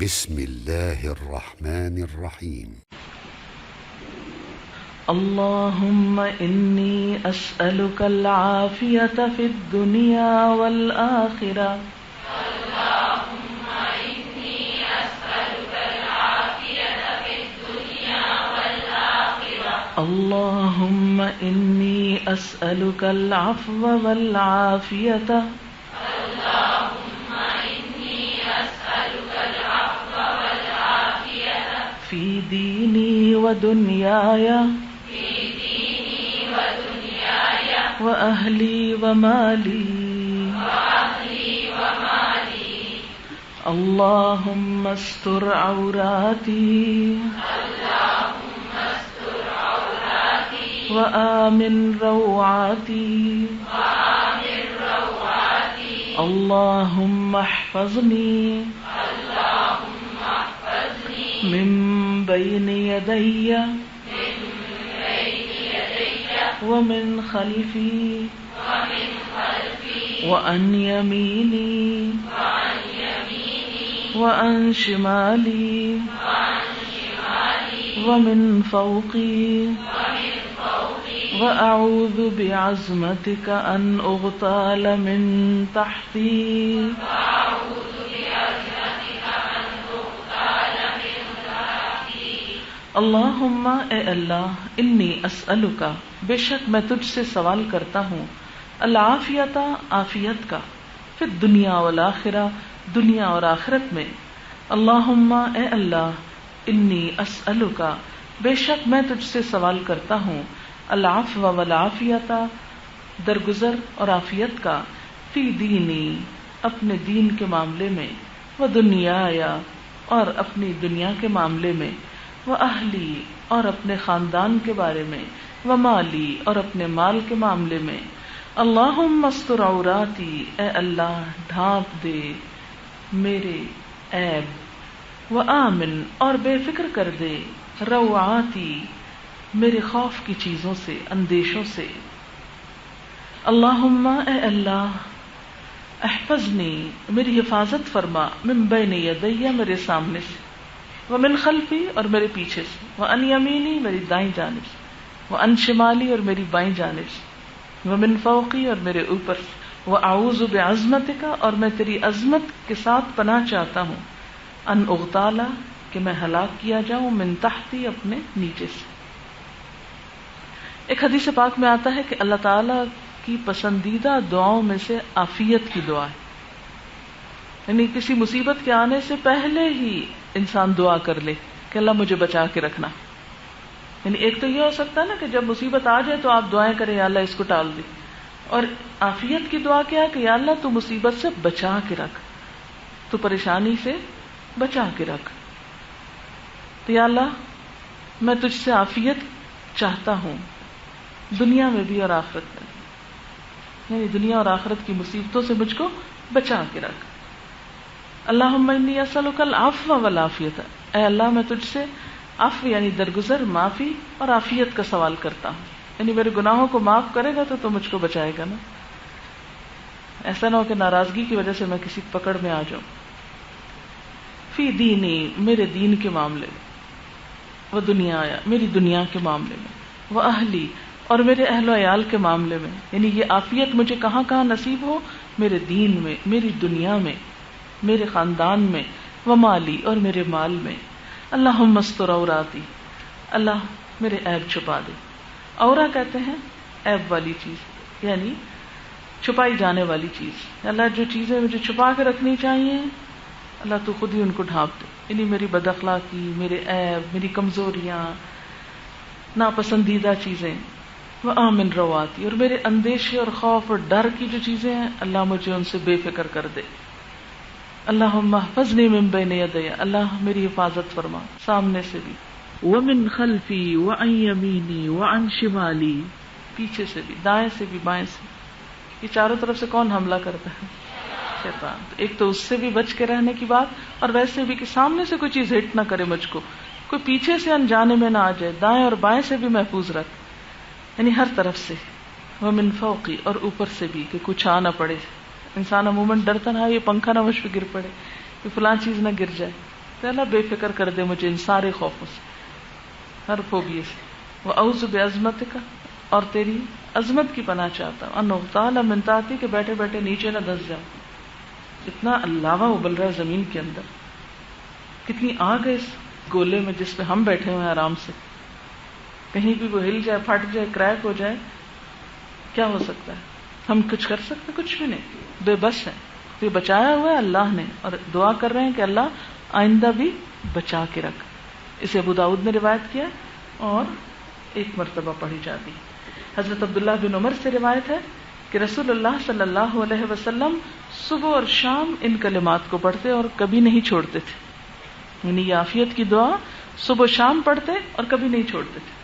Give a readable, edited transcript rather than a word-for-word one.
بسم الله الرحمن الرحيم. اللهم إني أسألك العافية في الدنيا والآخرة. اللهم إني أسألك العافية في الدنيا والآخرة. اللهم إني أسألك العفو والعافية. اللهم إني أسألك العفو والعافية في ديني ودنياي وأهلي ومالي. اللهم استر عوراتي وآمن روعاتي. اللهم احفظني من بين يدي ومن خلفي وعن يميني وعن شمالي ومن فوقي. وأعوذ بعظمتك أن أغتال من تحتي. اللہم اے اللہ، انی اسألک بے شک میں تجھ سے سوال کرتا ہوں، العافیت عافیت کا، فی الدنیا والآخرہ دنیا اور آخرت میں. اللہم اے اللہ، انی اسألک بے شک میں تجھ سے سوال کرتا ہوں، العفو والعافیت درگزر اور عافیت کا، فی دینی اپنے دین کے معاملے میں، و دنیایا اور اپنی دنیا کے معاملے میں، و اہلی اور اپنے خاندان کے بارے میں، و مالی اور اپنے مال کے معاملے میں. اللہم استر عوراتی اے اللہ ڈھانپ دے میرے عیب، و آمن اور بے فکر کر دے روعاتی میرے خوف کی چیزوں سے، اندیشوں سے. اللہم اے اللہ احفظنی میری حفاظت فرما، من بین یدی میرے سامنے سے، ومن خلفی اور میرے پیچھے سے، وعن یمینی میری دائیں جانب سے، وعن شمالی اور میری بائیں جانب سے، ومن فوقی اور میرے اوپر سے. واعوذ بعظمتک اور میں تیری عظمت کے ساتھ پناہ چاہتا ہوں، ان اغتالا کہ میں ہلاک کیا جاؤں، من تحتی اپنے نیچے سے. ایک حدیث پاک میں آتا ہے کہ اللہ تعالی کی پسندیدہ دعاؤں میں سے عافیت کی دعا ہے، یعنی کسی مصیبت کے آنے سے پہلے ہی انسان دعا کر لے کہ اللہ مجھے بچا کے رکھنا. یعنی ایک تو یہ ہو سکتا ہے نا کہ جب مصیبت آ جائے تو آپ دعائیں کریں یا اللہ اس کو ٹال دے، اور عافیت کی دعا کیا ہے کہ یا اللہ تو مصیبت سے بچا کے رکھ، تو پریشانی سے بچا کے رکھ. تو یا اللہ میں تجھ سے عافیت چاہتا ہوں دنیا میں بھی اور آخرت میں بھی، یعنی دنیا اور آخرت کی مصیبتوں سے مجھ کو بچا کے رکھ. اللہم انی اسألک العفو والعافیت اے اللہ میں تجھ سے عفو یعنی درگزر، معافی اور عافیت کا سوال کرتا ہوں، یعنی میرے گناہوں کو معاف کرے گا تو مجھ کو بچائے گا نا. ایسا نہ ہو کہ ناراضگی کی وجہ سے میں کسی پکڑ میں آ جاؤں. فی دینی میرے دین کے معاملے میں، و دنیایا میری دنیا کے معاملے میں، و اہلی اور میرے اہل و عیال کے معاملے میں. یعنی یہ عافیت مجھے کہاں کہاں نصیب ہو، میرے دین میں، میری دنیا میں، میرے خاندان میں، و مالی اور میرے مال میں. اللہم استر عوراتی اللہ میرے عیب چھپا دے. عورا کہتے ہیں عیب والی چیز، یعنی چھپائی جانے والی چیز. اللہ جو چیزیں مجھے چھپا کے رکھنی چاہیے اللہ تو خود ہی ان کو ڈھانپ دے، یعنی میری بد اخلاقی، میرے عیب، میری کمزوریاں، ناپسندیدہ چیزیں. وہ آمن رواتی اور میرے اندیشے اور خوف اور ڈر کی جو چیزیں ہیں اللہ مجھے ان سے بے فکر کر دے. اللہم احفظنی من بین یدی اللہ میری حفاظت فرما سامنے سے بھی، ومن خلفی وعن یمینی وعن شمالی پیچھے سے بھی، دائیں سے بھی، بائیں سے. یہ چاروں طرف سے کون حملہ کرتا ہے؟ شیطان. ایک تو اس سے بھی بچ کے رہنے کی بات، اور ویسے بھی کہ سامنے سے کوئی چیز ہٹ نہ کرے مجھ کو، کوئی پیچھے سے انجانے میں نہ آ جائے. دائیں اور بائیں سے بھی محفوظ رکھ، یعنی ہر طرف سے. ومن فوقی اور اوپر سے بھی کہ کچھ آ نہ پڑے. انسان عموماً ڈرتا نہ یہ پنکھا نہ مجھ پہ گر پڑے، یہ فلاں چیز نہ گر جائے. کہ اللہ بے فکر کر دے مجھے ان سارے خوفوں سے، ہر فوبیے سے. وَأَعُوذُ بِعَظْمَتِكَ، اور تیری عظمت کی پناہ چاہتا ہوں، ان اغتال من تحتی، کہ بیٹھے بیٹھے نیچے نہ دھس جاؤں. اتنا لاوا ابل رہا ہے زمین کے اندر، کتنی آگ ہے اس گولے میں جس پہ ہم بیٹھے ہوئے ہیں آرام سے. کہیں بھی وہ ہل جائے، پھٹ جائے، کریک ہو جائے، کیا ہو سکتا ہے؟ ہم کچھ کر سکتے؟ کچھ بھی نہیں، بے بس ہے. تو یہ بچایا ہوا ہے اللہ نے، اور دعا کر رہے ہیں کہ اللہ آئندہ بھی بچا کے رکھ. اسے ابو داؤد نے روایت کیا اور ایک مرتبہ پڑھی جاتی. حضرت عبداللہ بن عمر سے روایت ہے کہ رسول اللہ صلی اللہ علیہ وسلم صبح اور شام ان کلمات کو پڑھتے اور کبھی نہیں چھوڑتے تھے. یعنی یہ عافیت کی دعا صبح و شام پڑھتے اور کبھی نہیں چھوڑتے تھے.